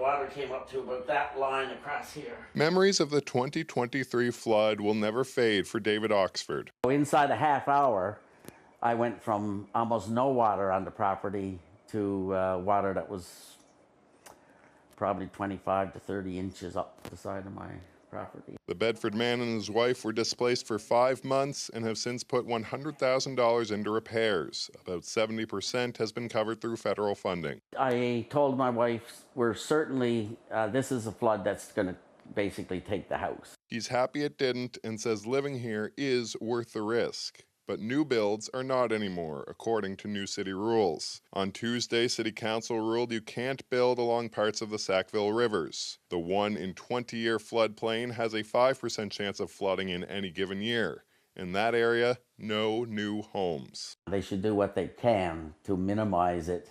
water came up to about that line across here. Memories of the 2023 flood will never fade for David Oxford. Inside a half hour, I went from almost no water on the property to water that was probably 25 to 30 inches up the side of my property. The Bedford man and his wife were displaced for 5 months and have since put $100,000 into repairs. About 70% has been covered through federal funding. I told my wife, we're certainly, this is a flood that's going to basically take the house. He's happy it didn't and says living here is worth the risk. But new builds are not anymore, according to new city rules. On Tuesday, City Council ruled you can't build along parts of the Sackville Rivers. The 1 in 20-year floodplain has a 5% chance of flooding in any given year. In that area, no new homes. They should do what they can to minimize it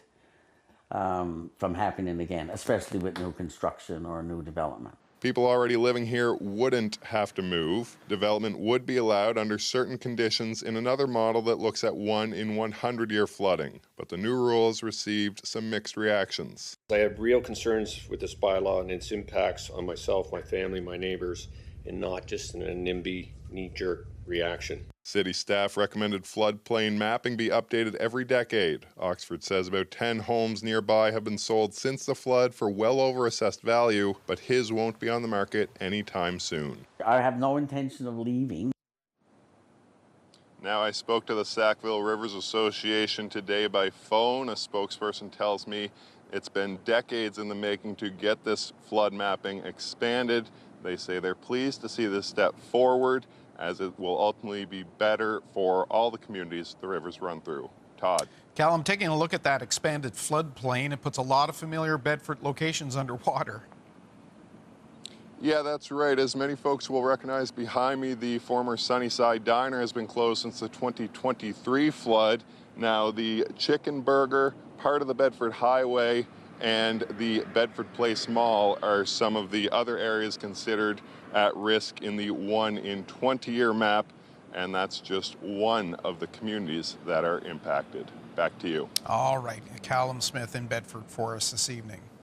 from happening again, especially with new construction or new development. People already living here wouldn't have to move. Development would be allowed under certain conditions in another model that looks at 1 in 100-year flooding. But the new rules received some mixed reactions. I have real concerns with this bylaw and its impacts on myself, my family, my neighbors, and not just in a NIMBY knee-jerk reaction. City staff recommended floodplain mapping be updated every decade. Oxford says about 10 homes nearby have been sold since the flood for well over assessed value, but his won't be on the market anytime soon. I have no intention of leaving. Now, I spoke to the Sackville Rivers Association today by phone. A spokesperson tells me it's been decades in the making to get this flood mapping expanded. They say they're pleased to see this step forward, as it will ultimately be better for all the communities the rivers run through. Todd. Callum, taking a look at that expanded floodplain, it puts a lot of familiar Bedford locations underwater. Yeah, that's right. As many folks will recognize behind me, the former Sunnyside Diner has been closed since the 2023 flood. Now, the Chicken Burger, part of the Bedford Highway, and the Bedford Place Mall are some of the other areas considered at risk in the 1 in 20-year map, and that's just one of the communities that are impacted. Back to you. All right, Callum Smith in Bedford for us this evening.